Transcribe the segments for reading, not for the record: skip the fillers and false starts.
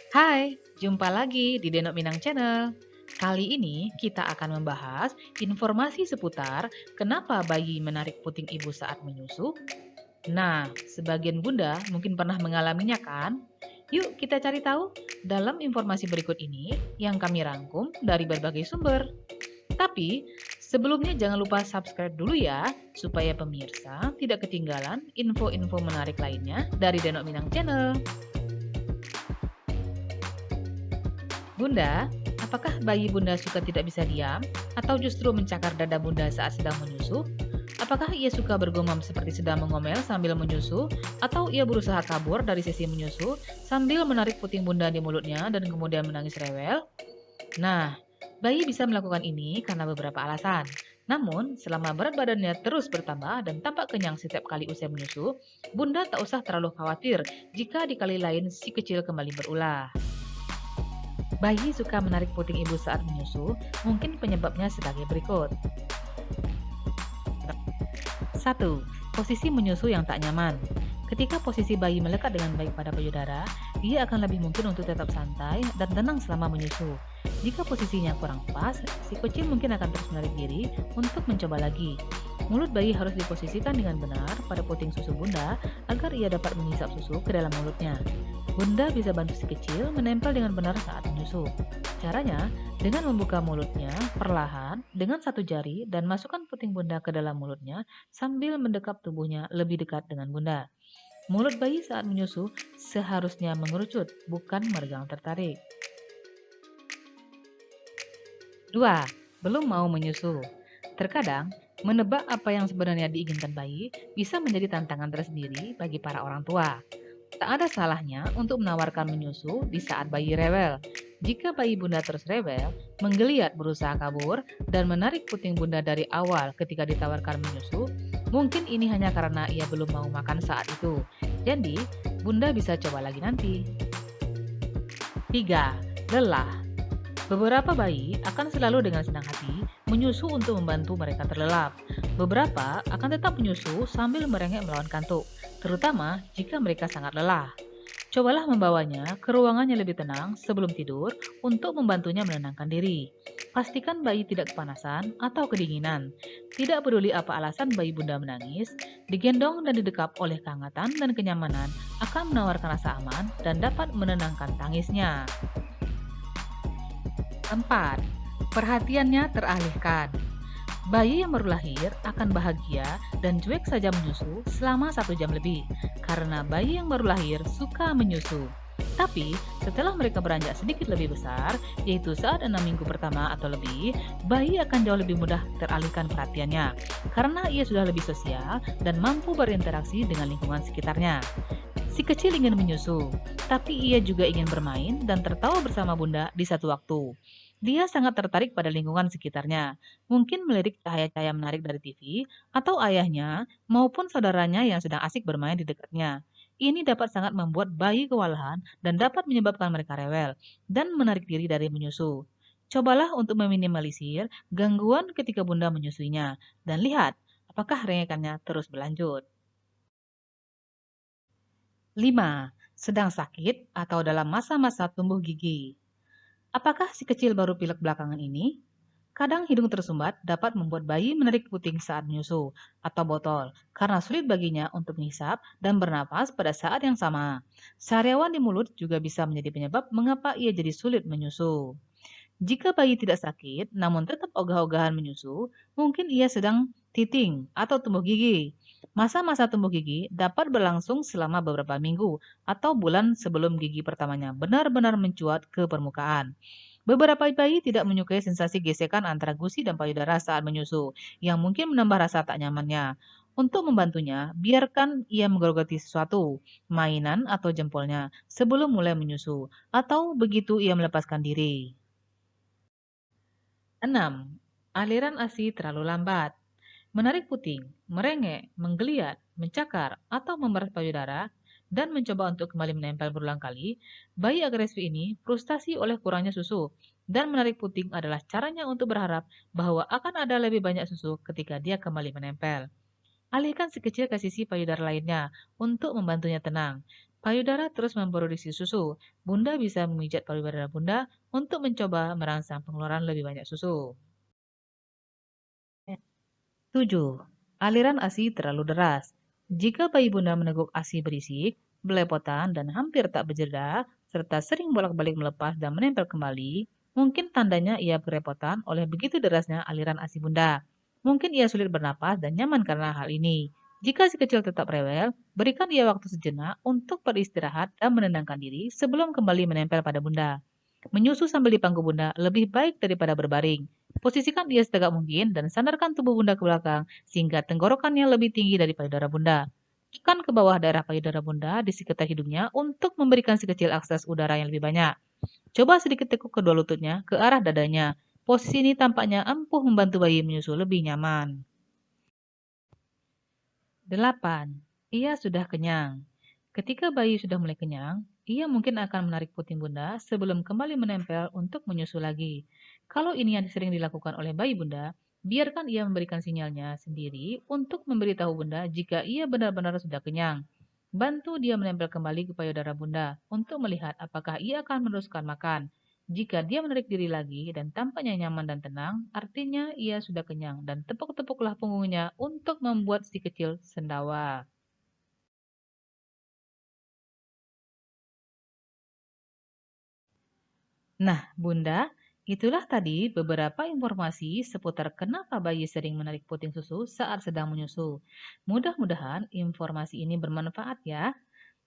Hai, jumpa lagi di Denok Minang Channel. Kali ini kita akan membahas informasi seputar kenapa bayi menarik puting ibu saat menyusu. Nah, sebagian bunda mungkin pernah mengalaminya kan? Yuk kita cari tahu dalam informasi berikut ini yang kami rangkum dari berbagai sumber. Tapi sebelumnya jangan lupa subscribe dulu ya, supaya pemirsa tidak ketinggalan info-info menarik lainnya dari Denok Minang Channel. Bunda, apakah bayi Bunda suka tidak bisa diam atau justru mencakar dada Bunda saat sedang menyusu? Apakah ia suka bergumam seperti sedang mengomel sambil menyusu atau ia berusaha kabur dari sesi menyusu sambil menarik puting Bunda di mulutnya dan kemudian menangis rewel? Nah, bayi bisa melakukan ini karena beberapa alasan. Namun, selama berat badannya terus bertambah dan tampak kenyang setiap kali usai menyusu, Bunda tak usah terlalu khawatir jika di kali lain si kecil kembali berulah. Bayi suka menarik puting ibu saat menyusu, mungkin penyebabnya sebagai berikut. 1. Posisi menyusu yang tak nyaman. Ketika posisi bayi melekat dengan baik pada payudara, dia akan lebih mungkin untuk tetap santai dan tenang selama menyusu. Jika posisinya kurang pas, si kecil mungkin akan terus menarik diri untuk mencoba lagi. Mulut bayi harus diposisikan dengan benar pada puting susu bunda agar ia dapat menghisap susu ke dalam mulutnya. Bunda bisa bantu si kecil menempel dengan benar saat menyusu. Caranya, dengan membuka mulutnya perlahan dengan satu jari dan masukkan puting bunda ke dalam mulutnya sambil mendekap tubuhnya lebih dekat dengan bunda. Mulut bayi saat menyusu seharusnya mengerucut, bukan meregang tertarik. 2. Belum mau menyusu. Terkadang, menebak apa yang sebenarnya diinginkan bayi bisa menjadi tantangan tersendiri bagi para orang tua. Tak ada salahnya untuk menawarkan menyusu di saat bayi rewel. Jika bayi bunda terus rewel, menggeliat berusaha kabur, dan menarik puting bunda dari awal ketika ditawarkan menyusu, mungkin ini hanya karena ia belum mau makan saat itu. Jadi, bunda bisa coba lagi nanti. 3. Lelah. Beberapa bayi akan selalu dengan senang hati menyusu untuk membantu mereka terlelap. Beberapa akan tetap menyusu sambil merengek melawan kantuk, terutama jika mereka sangat lelah. Cobalah membawanya ke ruangan yang lebih tenang sebelum tidur untuk membantunya menenangkan diri. Pastikan bayi tidak kepanasan atau kedinginan. Tidak peduli apa alasan bayi bunda menangis, digendong dan didekap oleh kehangatan dan kenyamanan akan menawarkan rasa aman dan dapat menenangkan tangisnya. 4. Perhatiannya teralihkan. Bayi yang baru lahir akan bahagia dan cuek saja menyusu selama 1 jam lebih, karena bayi yang baru lahir suka menyusu. Tapi, setelah mereka beranjak sedikit lebih besar, yaitu saat 6 minggu pertama atau lebih, bayi akan jauh lebih mudah teralihkan perhatiannya, karena ia sudah lebih sosial dan mampu berinteraksi dengan lingkungan sekitarnya. Si kecil ingin menyusu, tapi ia juga ingin bermain dan tertawa bersama bunda di satu waktu. Dia sangat tertarik pada lingkungan sekitarnya, mungkin melirik cahaya-cahaya menarik dari TV, atau ayahnya maupun saudaranya yang sedang asik bermain di dekatnya. Ini dapat sangat membuat bayi kewalahan dan dapat menyebabkan mereka rewel dan menarik diri dari menyusu. Cobalah untuk meminimalisir gangguan ketika bunda menyusuinya, dan lihat apakah rengekannya terus berlanjut. 5. Sedang sakit atau dalam masa-masa tumbuh gigi. Apakah si kecil baru pilek belakangan ini? Kadang hidung tersumbat dapat membuat bayi menarik puting saat menyusu atau botol karena sulit baginya untuk menghisap dan bernapas pada saat yang sama. Sariawan di mulut juga bisa menjadi penyebab mengapa ia jadi sulit menyusu. Jika bayi tidak sakit, namun tetap ogah-ogahan menyusu, mungkin ia sedang teething atau tumbuh gigi. Masa-masa tumbuh gigi dapat berlangsung selama beberapa minggu atau bulan sebelum gigi pertamanya benar-benar mencuat ke permukaan. Beberapa bayi tidak menyukai sensasi gesekan antara gusi dan payudara saat menyusu, yang mungkin menambah rasa tak nyamannya. Untuk membantunya, biarkan ia menggerogoti sesuatu, mainan atau jempolnya, sebelum mulai menyusu, atau begitu ia melepaskan diri. 6. Aliran ASI terlalu lambat. Menarik puting, merengek, menggeliat, mencakar, atau memeras payudara, dan mencoba untuk kembali menempel berulang kali, bayi agresif ini frustasi oleh kurangnya susu, dan menarik puting adalah caranya untuk berharap bahwa akan ada lebih banyak susu ketika dia kembali menempel. Alihkan si kecil ke sisi payudara lainnya untuk membantunya tenang. Payudara terus memproduksi susu. Bunda bisa memijat payudara bunda untuk mencoba merangsang pengeluaran lebih banyak susu. 7. Aliran ASI terlalu deras. Jika bayi bunda meneguk ASI berisik, belepotan, dan hampir tak berjeda, serta sering bolak-balik melepas dan menempel kembali, mungkin tandanya ia kerepotan oleh begitu derasnya aliran ASI bunda. Mungkin ia sulit bernapas dan nyaman karena hal ini. Jika si kecil tetap rewel, berikan ia waktu sejenak untuk beristirahat dan menenangkan diri sebelum kembali menempel pada bunda. Menyusu sambil dipangku bunda lebih baik daripada berbaring. Posisikan ia setegak mungkin dan sandarkan tubuh bunda ke belakang sehingga tenggorokannya lebih tinggi dari payudara bunda. Tekan ke bawah daerah payudara bunda di sekitar hidungnya untuk memberikan si kecil akses udara yang lebih banyak. Coba sedikit tekuk kedua lututnya ke arah dadanya. Posisi ini tampaknya ampuh membantu bayi menyusu lebih nyaman. 8. Ia sudah kenyang. Ketika bayi sudah mulai kenyang, ia mungkin akan menarik puting bunda sebelum kembali menempel untuk menyusu lagi. Kalau ini yang sering dilakukan oleh bayi bunda, biarkan ia memberikan sinyalnya sendiri untuk memberitahu bunda jika ia benar-benar sudah kenyang. Bantu dia menempel kembali ke payudara bunda untuk melihat apakah ia akan meneruskan makan. Jika dia menarik diri lagi dan tampaknya nyaman dan tenang, artinya ia sudah kenyang dan tepuk-tepuklah punggungnya untuk membuat si kecil sendawa. Nah, Bunda, itulah tadi beberapa informasi seputar kenapa bayi sering menarik puting susu saat sedang menyusu. Mudah-mudahan informasi ini bermanfaat ya.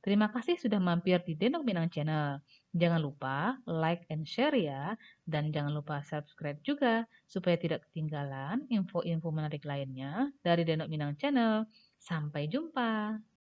Terima kasih sudah mampir di Denok Minang Channel. Jangan lupa like and share ya. Dan jangan lupa subscribe juga supaya tidak ketinggalan info-info menarik lainnya dari Denok Minang Channel. Sampai jumpa.